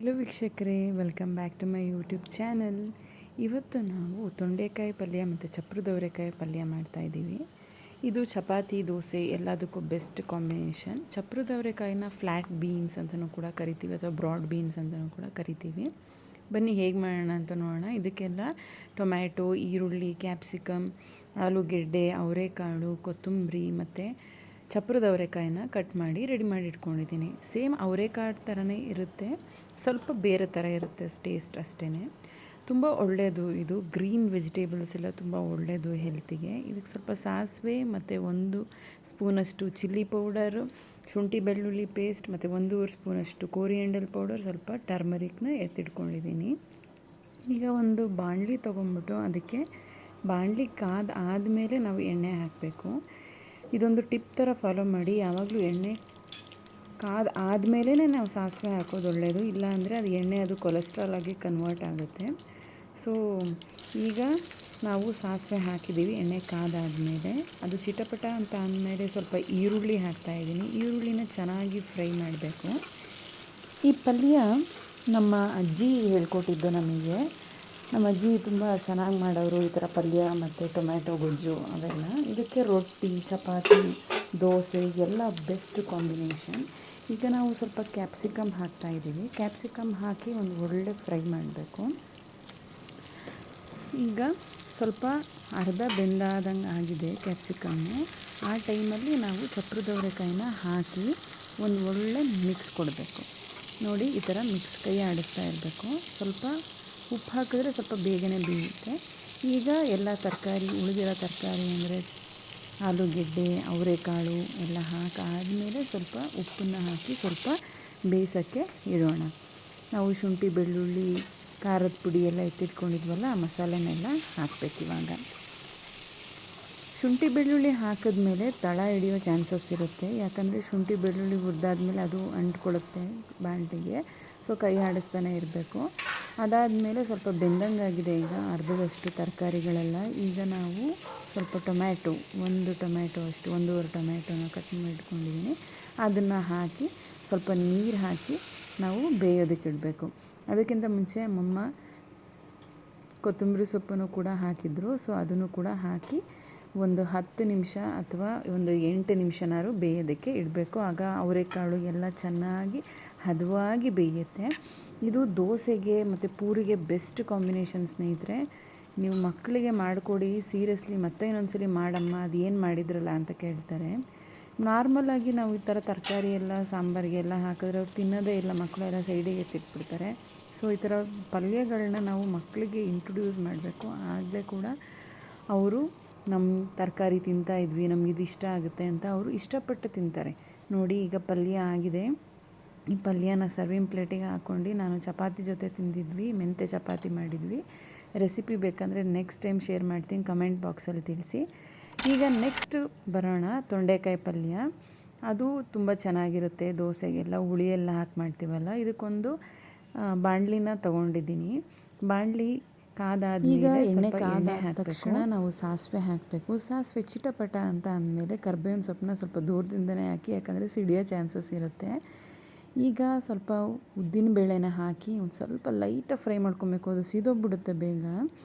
Hello ವೀಕ್ಷಕರೇ, welcome back to my YouTube channel. ಇವತ್ತು ನಾವು ತೊಂಡೆಕಾಯಿ ಪಲ್ಯ ಮತ್ತು ಚಪ್ರದವರೆಕಾಯಿ ಪಲ್ಯ ಮಾಡ್ತಾಯಿದ್ದೀವಿ. ಇದು ಚಪಾತಿ, ದೋಸೆ ಎಲ್ಲದಕ್ಕೂ ಬೆಸ್ಟ್ ಕಾಂಬಿನೇಷನ್. ಚಪ್ರದವರೆಕಾಯಿನ ಫ್ಲ್ಯಾಟ್ ಬೀನ್ಸ್ ಅಂತಲೂ ಕೂಡ ಕರಿತೀವಿ ಅಥವಾ ಬ್ರಾಡ್ ಬೀನ್ಸ್ ಅಂತಲೂ ಕೂಡ ಕರಿತೀವಿ. ಬನ್ನಿ ಹೇಗೆ ಮಾಡೋಣ ಅಂತ ನೋಡೋಣ. ಇದಕ್ಕೆಲ್ಲ ಟೊಮ್ಯಾಟೊ, ಈರುಳ್ಳಿ, ಕ್ಯಾಪ್ಸಿಕಮ್, ಆಲೂಗೆಡ್ಡೆ, ಅವರೆಕಾಳು, ಕೊತ್ತಂಬರಿ ಮತ್ತು ಚಪ್ರದವರೆಕಾಯಿನ ಕಟ್ ಮಾಡಿ ರೆಡಿ ಮಾಡಿ ಇಟ್ಕೊಂಡಿದ್ದೀನಿ. ಸೇಮ್ ಅವರೆಕಾಳು ಥರನೇ ಇರುತ್ತೆ, ಸ್ವಲ್ಪ ಬೇರೆ ಥರ ಇರುತ್ತೆ ಟೇಸ್ಟ್ ಅಷ್ಟೇ. ತುಂಬ ಒಳ್ಳೆಯದು ಇದು. ಗ್ರೀನ್ ವೆಜಿಟೇಬಲ್ಸ್ ಎಲ್ಲ ತುಂಬ ಒಳ್ಳೆಯದು ಹೆಲ್ತಿಗೆ. ಇದಕ್ಕೆ ಸ್ವಲ್ಪ ಸಾಸಿವೆ ಮತ್ತು 1 ಸ್ಪೂನಷ್ಟು ಚಿಲ್ಲಿ ಪೌಡರು, ಶುಂಠಿ ಬೆಳ್ಳುಳ್ಳಿ ಪೇಸ್ಟ್ ಮತ್ತು 1 ಸ್ಪೂನಷ್ಟು ಕೋರಿಯಂಡರ್ ಪೌಡರ್, ಸ್ವಲ್ಪ ಟರ್ಮರಿಕ್ನ ಎತ್ತಿಟ್ಕೊಂಡಿದ್ದೀನಿ. ಈಗ ಒಂದು ಬಾಣಲಿ ತೊಗೊಂಡ್ಬಿಟ್ಟು ಅದಕ್ಕೆ ಬಾಣಲಿ ಆದಮೇಲೆ ನಾವು ಎಣ್ಣೆ ಹಾಕಬೇಕು. ಇದೊಂದು ಟಿಪ್ ಥರ ಫಾಲೋ ಮಾಡಿ. ಯಾವಾಗಲೂ ಎಣ್ಣೆ ಆದಮೇಲೆ ನಾವು ಸಾಸಿವೆ ಹಾಕೋದು ಒಳ್ಳೆಯದು. ಇಲ್ಲಾಂದರೆ ಅದು ಎಣ್ಣೆ ಕೊಲೆಸ್ಟ್ರಾಲ್ ಆಗಿ ಕನ್ವರ್ಟ್ ಆಗುತ್ತೆ. ಸೊ ಈಗ ನಾವು ಸಾಸಿವೆ ಹಾಕಿದ್ದೀವಿ. ಎಣ್ಣೆ ಕಾದಾದಮೇಲೆ ಅದು ಚಿಟಪಟ ಅಂತ ಅಂದಮೇಲೆ ಸ್ವಲ್ಪ ಈರುಳ್ಳಿ ಹಾಕ್ತಾಯಿದ್ದೀನಿ. ಈರುಳ್ಳಿನ ಚೆನ್ನಾಗಿ ಫ್ರೈ ಮಾಡಬೇಕು. ಈ ಪಲ್ಯ ನಮ್ಮ ಅಜ್ಜಿ ಹೇಳ್ಕೊಟ್ಟಿದ್ದು ನಮಗೆ. ನಮ್ಮ ಅಜ್ಜಿ ತುಂಬ ಚೆನ್ನಾಗಿ ಮಾಡೋರು ಈ ಥರ ಪಲ್ಯ ಮತ್ತು ಟೊಮ್ಯಾಟೊ ಗೊಜ್ಜು ಅವೆಲ್ಲ. ಇದಕ್ಕೆ ರೊಟ್ಟಿ, ಚಪಾತಿ, ದೋಸೆ ಎಲ್ಲ ಬೆಸ್ಟ್ ಕಾಂಬಿನೇಷನ್. ಈಗ ನಾವು ಸ್ವಲ್ಪ ಕ್ಯಾಪ್ಸಿಕಮ್ ಹಾಕ್ತಾಯಿದ್ದೀವಿ. ಕ್ಯಾಪ್ಸಿಕಮ್ ಹಾಕಿ ಒಂದು ಒಳ್ಳೆ ಫ್ರೈ ಮಾಡಬೇಕು. ಈಗ ಸ್ವಲ್ಪ ಅರ್ಧ ಬೆಂದಾದಂಗೆ ಆಗಿದೆ ಕ್ಯಾಪ್ಸಿಕಮ್ಮು. ಆ ಟೈಮಲ್ಲಿ ನಾವು ಚಪ್ರದವರೆಕಾಯಿನ ಹಾಕಿ ಒಂದು ಒಳ್ಳೆ ಮಿಕ್ಸ್ ಕೊಡಬೇಕು. ನೋಡಿ, ಈ ಥರ ಮಿಕ್ಸ್ ಕೈ ಆಡಿಸ್ತಾ ಇರಬೇಕು. ಸ್ವಲ್ಪ ಉಪ್ಪು ಹಾಕಿದ್ರೆ ಸ್ವಲ್ಪ ಬೇಗನೆ ಬೇಯುತ್ತೆ. ಈಗ ಎಲ್ಲ ತರಕಾರಿ, ಉಳಿದಿರೋ ತರಕಾರಿ ಅಂದರೆ ಆಲೂಗೆಡ್ಡೆ, ಅವರೆಕಾಳು ಎಲ್ಲ ಹಾಕಾದಮೇಲೆ ಸ್ವಲ್ಪ ಉಪ್ಪನ್ನು ಹಾಕಿ ಸ್ವಲ್ಪ ಬೇಯಿಸೋಕ್ಕೆ ಇಡೋಣ. ನಾವು ಶುಂಠಿ ಬೆಳ್ಳುಳ್ಳಿ, ಖಾರದ ಪುಡಿ ಎಲ್ಲ ಎತ್ತಿಟ್ಕೊಂಡಿದ್ವಲ್ಲ, ಆ ಮಸಾಲೆನೆಲ್ಲ ಹಾಕಬೇಕು. ಇವಾಗ ಶುಂಠಿ ಬೆಳ್ಳುಳ್ಳಿ ಹಾಕಿದ್ಮೇಲೆ ತಳ ಹಿಡಿಯೋ ಚಾನ್ಸಸ್ ಇರುತ್ತೆ. ಯಾಕಂದರೆ ಶುಂಠಿ ಬೆಳ್ಳುಳ್ಳಿ ಹುರಿದಾದ್ಮೇಲೆ ಅದು ಅಂಟ್ಕೊಳ್ಳುತ್ತೆ ಬಾಣಲಿಗೆ. ಸೊ ಕೈ ಆಡಿಸ್ತಾನೆ ಇರಬೇಕು. ಅದಾದಮೇಲೆ ಸ್ವಲ್ಪ ಬೆಂದಂಗಾಗಿದೆ ಈಗ ಅರ್ಧದಷ್ಟು ತರಕಾರಿಗಳೆಲ್ಲ. ಈಗ ನಾವು ಸ್ವಲ್ಪ ಟೊಮ್ಯಾಟೊ, 1 ಟೊಮ್ಯಾಟೊ ಅಷ್ಟು, 1.5 ಟೊಮ್ಯಾಟೊನ ಕಟ್ ಮಾಡಿಟ್ಕೊಂಡಿದ್ದೀನಿ. ಅದನ್ನು ಹಾಕಿ ಸ್ವಲ್ಪ ನೀರು ಹಾಕಿ ನಾವು ಬೇಯೋದಕ್ಕೆ ಇಡಬೇಕು. ಅದಕ್ಕಿಂತ ಮುಂಚೆ ಅಮ್ಮಮ್ಮ ಕೊತ್ತಂಬರಿ ಸೊಪ್ಪನ್ನು ಕೂಡ ಹಾಕಿದ್ರು. ಸೊ ಅದನ್ನು ಕೂಡ ಹಾಕಿ ಒಂದು 10 ನಿಮಿಷ ಅಥವಾ ಒಂದು 8 ನಿಮಿಷನಾದ್ರು ಬೇಯೋದಕ್ಕೆ ಇಡಬೇಕು. ಆಗ ಅವರೆಕಾಳು ಎಲ್ಲ ಚೆನ್ನಾಗಿ ಹದವಾಗಿ ಬೇಯುತ್ತೆ. ಇದು ದೋಸೆಗೆ ಮತ್ತು ಪೂರಿಗೆ ಬೆಸ್ಟ್ ಕಾಂಬಿನೇಷನ್ ಸ್ನೇಹಿತರೆ. ನೀವು ಮಕ್ಕಳಿಗೆ ಮಾಡಿಕೊಡಿ, ಸೀರಿಯಸ್ಲಿ. ಮತ್ತೆ ಇನ್ನೊಂದ್ಸಲಿ ಮಾಡಮ್ಮ, ಅದು ಏನು ಮಾಡಿದ್ರಲ್ಲ ಅಂತ ಕೇಳ್ತಾರೆ. ನಾರ್ಮಲಾಗಿ ನಾವು ಈ ಥರ ತರಕಾರಿ ಎಲ್ಲ ಸಾಂಬಾರಿಗೆಲ್ಲ ಹಾಕಿದ್ರೆ ಅವ್ರು ತಿನ್ನೋದೇ ಇಲ್ಲ. ಮಕ್ಕಳೆಲ್ಲ ಸೈಡಿಗೆ ಎತ್ತಿಟ್ಬಿಡ್ತಾರೆ. ಸೊ ಈ ಥರ ಪಲ್ಯಗಳನ್ನ ನಾವು ಮಕ್ಕಳಿಗೆ ಇಂಟ್ರೊಡ್ಯೂಸ್ ಮಾಡಬೇಕು. ಆಗಲೇ ಕೂಡ ಅವರು ನಮ್ಮ ತರಕಾರಿ ತಿಂತಾಯಿದ್ವಿ, ನಮ್ಗೆ ಇದು ಇಷ್ಟ ಆಗುತ್ತೆ ಅಂತ ಅವರು ಇಷ್ಟಪಟ್ಟು ತಿಂತಾರೆ. ನೋಡಿ, ಈಗ ಪಲ್ಯ ಆಗಿದೆ. ಈ ಪಲ್ಯನ ಸರ್ವಿಂಗ್ ಪ್ಲೇಟಿಗೆ ಹಾಕ್ಕೊಂಡು ನಾನು ಚಪಾತಿ ಜೊತೆ ತಿಂದಿದ್ವಿ. ಮೆಂತ್ಯ ಚಪಾತಿ ಮಾಡಿದ್ವಿ. ರೆಸಿಪಿ ಬೇಕಂದರೆ ನೆಕ್ಸ್ಟ್ ಟೈಮ್ ಶೇರ್ ಮಾಡ್ತೀನಿ, ಕಮೆಂಟ್ ಬಾಕ್ಸಲ್ಲಿ ತಿಳಿಸಿ. ಈಗ ನೆಕ್ಸ್ಟ್ ಬರೋಣ, ತೊಂಡೆಕಾಯಿ ಪಲ್ಯ. ಅದು ತುಂಬ ಚೆನ್ನಾಗಿರುತ್ತೆ. ದೋಸೆಗೆಲ್ಲ ಹುಳಿಯೆಲ್ಲ ಹಾಕಿ ಮಾಡ್ತೀವಲ್ಲ. ಇದಕ್ಕೊಂದು ಬಾಣಲಿನ ತೊಗೊಂಡಿದ್ದೀನಿ. ಬಾಣಲಿ ಕಾದಾದ್ಮೇಲೆ ಎಣ್ಣೆ ಹಾಕಿದ ತಕ್ಷಣ ನಾವು ಸಾಸಿವೆ ಹಾಕಬೇಕು. ಸಾಸಿವೆ ಚಿಟಪಟ ಅಂತ ಅಂದಮೇಲೆ ಕರ್ಬೇವಿನ ಸೊಪ್ಪನ್ನ ಸ್ವಲ್ಪ ದೂರದಿಂದನೇ ಹಾಕಿ, ಯಾಕಂದರೆ ಸಿಡಿಯೋ ಚಾನ್ಸಸ್ ಇರುತ್ತೆ. ಈಗ ಸ್ವಲ್ಪ ಉದ್ದಿನ ಬೇಳೆನ ಹಾಕಿ ಒಂದು ಸ್ವಲ್ಪ ಲೈಟಾಗಿ ಫ್ರೈ ಮಾಡ್ಕೊಬೇಕು. ಅದು ಸಿದೋಗ್ಬಿಡುತ್ತೆ ಬೇಗ,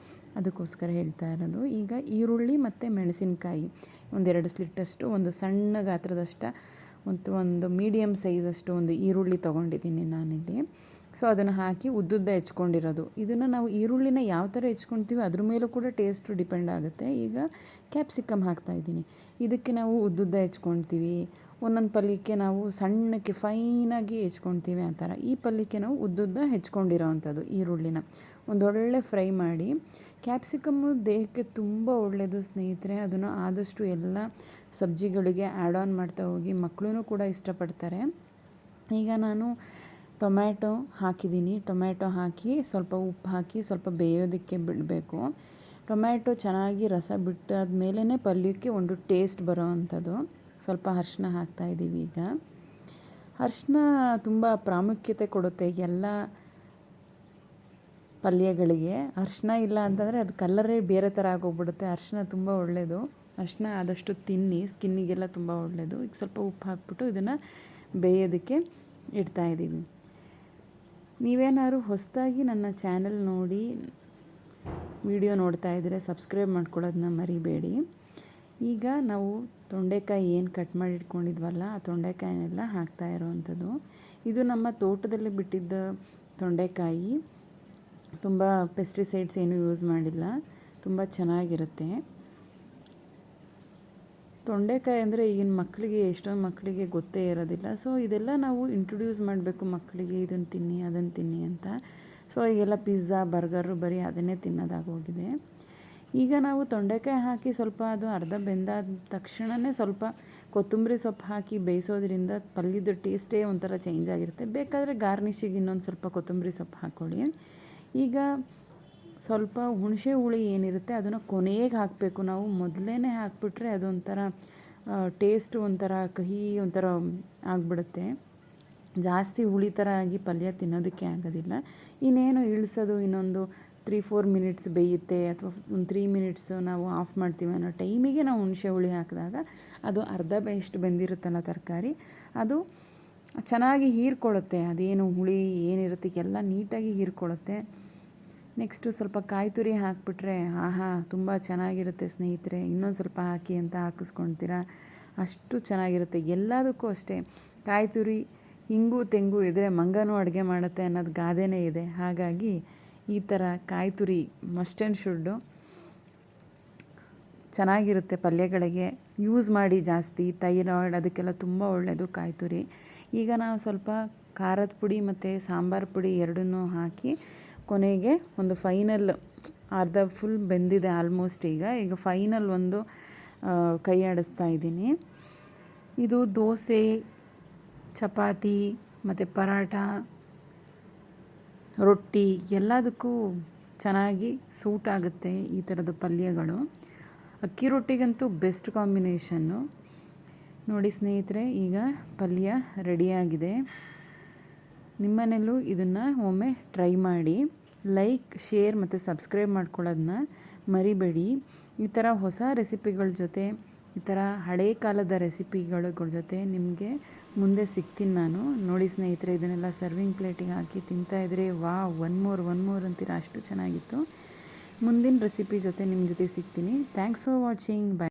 ಅದಕ್ಕೋಸ್ಕರ ಹೇಳ್ತಾ ಇರೋದು. ಈಗ ಈರುಳ್ಳಿ ಮತ್ತು ಮೆಣಸಿನ್ಕಾಯಿ 1-2 ಸ್ಲಿಟ್ಟಷ್ಟು, ಒಂದು ಸಣ್ಣ ಗಾತ್ರದಷ್ಟ, ಒಂದು ಮೀಡಿಯಮ್ ಸೈಜಷ್ಟು ಒಂದು ಈರುಳ್ಳಿ ತೊಗೊಂಡಿದ್ದೀನಿ ನಾನಿಲ್ಲಿ. ಸೊ ಅದನ್ನು ಹಾಕಿ ಉದ್ದುದ್ದ ಹೆಚ್ಕೊಂಡಿರೋದು. ಇದನ್ನು ನಾವು ಈರುಳ್ಳಿನ ಯಾವ ಥರ ಹೆಚ್ಕೊಳ್ತೀವಿ ಅದ್ರ ಮೇಲೂ ಕೂಡ ಟೇಸ್ಟು ಡಿಪೆಂಡ್ ಆಗುತ್ತೆ. ಈಗ ಕ್ಯಾಪ್ಸಿಕಮ್ ಹಾಕ್ತಾಯಿದ್ದೀನಿ. ಇದಕ್ಕೆ ನಾವು ಉದ್ದುದ್ದ ಹೆಚ್ಕೊಳ್ತೀವಿ. ಒಂದೊಂದು ಪಲ್ಯಕ್ಕೆ ನಾವು ಸಣ್ಣಕ್ಕೆ ಫೈನಾಗಿ ಹೆಚ್ಕೊಳ್ತೀವಿ ಆ ಥರ. ಈ ಪಲ್ಯಕ್ಕೆ ನಾವು ಉದ್ದುದ್ದ ಹೆಚ್ಕೊಂಡಿರೋ ಅಂಥದ್ದು ಈರುಳ್ಳಿನ ಒಂದೊಳ್ಳೆ ಫ್ರೈ ಮಾಡಿ. ಕ್ಯಾಪ್ಸಿಕಮ್ಮು ದೇಹಕ್ಕೆ ತುಂಬ ಒಳ್ಳೆಯದು ಸ್ನೇಹಿತರೆ. ಅದನ್ನು ಆದಷ್ಟು ಎಲ್ಲ ಸಬ್ಜಿಗಳಿಗೆ ಆ್ಯಡ್ ಆನ್ ಮಾಡ್ತಾ ಹೋಗಿ. ಮಕ್ಕಳೂ ಕೂಡ ಇಷ್ಟಪಡ್ತಾರೆ. ಈಗ ನಾನು ಟೊಮ್ಯಾಟೊ ಹಾಕಿದ್ದೀನಿ. ಟೊಮ್ಯಾಟೊ ಹಾಕಿ ಸ್ವಲ್ಪ ಉಪ್ಪು ಹಾಕಿ ಸ್ವಲ್ಪ ಬೇಯೋದಕ್ಕೆ ಬಿಡಬೇಕು. ಟೊಮ್ಯಾಟೊ ಚೆನ್ನಾಗಿ ರಸ ಬಿಟ್ಟಾದ ಮೇಲೇ ಪಲ್ಯಕ್ಕೆ ಒಂದು ಟೇಸ್ಟ್ ಬರೋ ಅಂಥದ್ದು. ಸ್ವಲ್ಪ ಅರಿಶಿನ ಹಾಕ್ತಾಯಿದ್ದೀವಿ. ಈಗ ಅರಿಶಿನ ತುಂಬ ಪ್ರಾಮುಖ್ಯತೆ ಕೊಡುತ್ತೆ ಎಲ್ಲ ಪಲ್ಯಗಳಿಗೆ. ಅರಿಶಿನ ಇಲ್ಲ ಅಂತಂದರೆ ಅದು ಕಲರೇ ಬೇರೆ ಥರ ಆಗೋಗ್ಬಿಡುತ್ತೆ. ಅರಿಶಿನ ತುಂಬ ಒಳ್ಳೆಯದು. ಅರಿಶಿನ ಆದಷ್ಟು ತಿನ್ನಿ, ಸ್ಕಿನ್ನಿಗೆಲ್ಲ ತುಂಬ ಒಳ್ಳೆಯದು. ಈಗ ಸ್ವಲ್ಪ ಉಪ್ಪು ಹಾಕ್ಬಿಟ್ಟು ಇದನ್ನು ಬೇಯೋದಕ್ಕೆ ಇಡ್ತಾಯಿದ್ದೀವಿ. ನೀವೇನಾದ್ರು ಹೊಸದಾಗಿ ನನ್ನ ಚಾನಲ್ ನೋಡಿ ವಿಡಿಯೋ ನೋಡ್ತಾ ಇದ್ದರೆ ಸಬ್ಸ್ಕ್ರೈಬ್ ಮಾಡ್ಕೊಳ್ಳೋದನ್ನ ಮರಿಬೇಡಿ. ಈಗ ನಾವು ತೊಂಡೆಕಾಯಿ ಏನು ಕಟ್ ಮಾಡಿ ಇಟ್ಕೊಂಡಿದ್ವಲ್ಲ ಆ ತೊಂಡೆಕಾಯಿನೆಲ್ಲ ಹಾಕ್ತಾ ಇರೋವಂಥದ್ದು. ಇದು ನಮ್ಮ ತೋಟದಲ್ಲಿ ಬಿಟ್ಟಿದ್ದ ತೊಂಡೆಕಾಯಿ, ತುಂಬ ಪೆಸ್ಟಿಸೈಡ್ಸ್ ಏನೂ ಯೂಸ್ ಮಾಡಿಲ್ಲ, ತುಂಬ ಚೆನ್ನಾಗಿರುತ್ತೆ. ತೊಂಡೆಕಾಯಿ ಅಂದರೆ ಈಗಿನ ಮಕ್ಕಳಿಗೆ ಎಷ್ಟೊಂದು ಮಕ್ಕಳಿಗೆ ಗೊತ್ತೇ ಇರೋದಿಲ್ಲ. ಸೊ ಇದೆಲ್ಲ ನಾವು ಇಂಟ್ರೊಡ್ಯೂಸ್ ಮಾಡಬೇಕು ಮಕ್ಕಳಿಗೆ, ಇದನ್ನು ತಿನ್ನಿ ಅದನ್ನು ತಿನ್ನಿ ಅಂತ. ಸೊ ಈಗೆಲ್ಲ ಪಿಜ್ಜಾ ಬರ್ಗರು ಬರೀ ಅದನ್ನೇ ತಿನ್ನೋದಾಗೋಗಿದೆ. ಈಗ ನಾವು ತೊಂಡೆಕಾಯಿ ಹಾಕಿ ಸ್ವಲ್ಪ ಅದು ಅರ್ಧ ಬೆಂದಾದ ತಕ್ಷಣವೇ ಸ್ವಲ್ಪ ಕೊತ್ತಂಬರಿ ಸೊಪ್ಪು ಹಾಕಿ ಬೇಯಿಸೋದ್ರಿಂದ ಪಲ್ಯದ ಟೇಸ್ಟೇ ಒಂಥರ ಚೇಂಜ್ ಆಗಿರುತ್ತೆ. ಬೇಕಾದರೆ ಗಾರ್ನಿಷಿಗೆ ಇನ್ನೊಂದು ಸ್ವಲ್ಪ ಕೊತ್ತಂಬರಿ ಸೊಪ್ಪು ಹಾಕ್ಕೊಳ್ಳಿ. ಈಗ ಸ್ವಲ್ಪ ಹುಣಸೆ ಹುಳಿ ಏನಿರುತ್ತೆ ಅದನ್ನು ಕೊನೆಗೆ ಹಾಕಬೇಕು. ನಾವು ಮೊದಲೇ ಹಾಕಿಬಿಟ್ರೆ ಅದೊಂಥರ ಟೇಸ್ಟ್ ಒಂಥರ ಕಹಿ ಒಂಥರ ಆಗಿಬಿಡುತ್ತೆ. ಜಾಸ್ತಿ ಹುಳಿ ಥರ ಆಗಿ ಪಲ್ಯ ತಿನ್ನೋದಕ್ಕೆ ಆಗೋದಿಲ್ಲ. ಇನ್ನೇನು ಇಳಿಸೋದು ಇನ್ನೊಂದು 3-4 ಮಿನಿಟ್ಸ್ ಬೇಯುತ್ತೆ ಅಥವಾ ಒಂದು 3 ಮಿನಿಟ್ಸ್ ನಾವು ಆಫ್ ಮಾಡ್ತೀವಿ ಅನ್ನೋ ಟೈಮಿಗೆ ನಾವು ಹುಣಸೆ ಹುಳಿ ಹಾಕಿದಾಗ ಅದು ಅರ್ಧ ಬೇಯಷ್ಟು ಬೆಂದಿರುತ್ತಲ್ಲ ತರಕಾರಿ, ಅದು ಚೆನ್ನಾಗಿ ಹೀರ್ಕೊಳ್ಳುತ್ತೆ. ಅದೇನು ಹುಳಿ ಏನಿರುತ್ತೆ ಎಲ್ಲ ನೀಟಾಗಿ ಹೀರ್ಕೊಳ್ಳುತ್ತೆ. ನೆಕ್ಸ್ಟು ಸ್ವಲ್ಪ ಕಾಯಿ ತುರಿ ಹಾಕಿಬಿಟ್ರೆ ತುಂಬ ಚೆನ್ನಾಗಿರುತ್ತೆ ಸ್ನೇಹಿತರೆ. ಇನ್ನೊಂದು ಸ್ವಲ್ಪ ಹಾಕಿ ಅಂತ ಹಾಕಿಸ್ಕೊಳ್ತೀರಾ, ಅಷ್ಟು ಚೆನ್ನಾಗಿರುತ್ತೆ. ಎಲ್ಲದಕ್ಕೂ ಅಷ್ಟೇ, ಕಾಯಿ ತುರಿ ಹಿಂಗು ತೆಂಗು ಇದ್ದರೆ ಮಂಗನೂ ಅಡುಗೆ ಮಾಡುತ್ತೆ ಅನ್ನೋದು ಗಾದೆನೇ ಇದೆ. ಹಾಗಾಗಿ ಈ ಥರ ಕಾಯಿ ತುರಿ ಮಸ್ಟ್ ಆ್ಯಂಡ್ ಶುಡ್ಡು, ಚೆನ್ನಾಗಿರುತ್ತೆ ಪಲ್ಯಗಳಿಗೆ ಯೂಸ್ ಮಾಡಿ. ಜಾಸ್ತಿ ಥೈರಾಯ್ಡ್ ಅದಕ್ಕೆಲ್ಲ ತುಂಬ ಒಳ್ಳೆಯದು ಕಾಯಿ ತುರಿ. ಈಗ ನಾವು ಸ್ವಲ್ಪ ಖಾರದ ಪುಡಿ ಮತ್ತು ಸಾಂಬಾರು ಪುಡಿ ಎರಡನ್ನೂ ಹಾಕಿ ಕೊನೆಗೆ ಒಂದು ಫೈನಲ್ ಅರ್ಧ ಫುಲ್ ಬೆಂದಿದೆ ಆಲ್ಮೋಸ್ಟ್. ಈಗ ಫೈನಲ್ ಒಂದು ಕೈ ಆಡಿಸ್ತಾ ಇದ್ದೀನಿ. ಇದು ದೋಸೆ, ಚಪಾತಿ ಮತ್ತು ಪರಾಟ, ರೊಟ್ಟಿ ಎಲ್ಲದಕ್ಕೂ ಚೆನ್ನಾಗಿ ಸೂಟ್ ಆಗುತ್ತೆ ಈ ಥರದ ಪಲ್ಯಗಳು. ಅಕ್ಕಿ ರೊಟ್ಟಿಗಂತೂ ಬೆಸ್ಟ್ ಕಾಂಬಿನೇಷನ್ನು. ನೋಡಿ ಸ್ನೇಹಿತರೆ, ಈಗ ಪಲ್ಯ ರೆಡಿಯಾಗಿದೆ. ನಿಮ್ಮನೆಯಲ್ಲೂ ಇದನ್ನು ಒಮ್ಮೆ ಟ್ರೈ ಮಾಡಿ. ಲೈಕ್, ಶೇರ್ ಮತ್ತು ಸಬ್ಸ್ಕ್ರೈಬ್ ಮಾಡ್ಕೊಳ್ಳೋದನ್ನ ಮರಿಬೇಡಿ. ಈ ಥರ ಹೊಸ ರೆಸಿಪಿಗಳ ಜೊತೆ, ಈ ಥರ ಹಳೇ ಕಾಲದ ರೆಸಿಪಿಗಳ ಜೊತೆ ನಿಮಗೆ ಮುಂದೆ ಸಿಗ್ತೀನಿ ನಾನು. ನೋಡಿ ಸ್ನೇಹಿತರೆ, ಇದನ್ನೆಲ್ಲ ಸರ್ವಿಂಗ್ ಪ್ಲೇಟಿಗೆ ಹಾಕಿ ತಿಂತಾಯಿದ್ರೆ ಒನ್ ಮೋರ್ ಅಂತೀರ, ಅಷ್ಟು ಚೆನ್ನಾಗಿತ್ತು. ಮುಂದಿನ ರೆಸಿಪಿ ಜೊತೆ ನಿಮ್ಮ ಜೊತೆ ಸಿಗ್ತೀನಿ. Thanks for watching. ಬಾಯ್.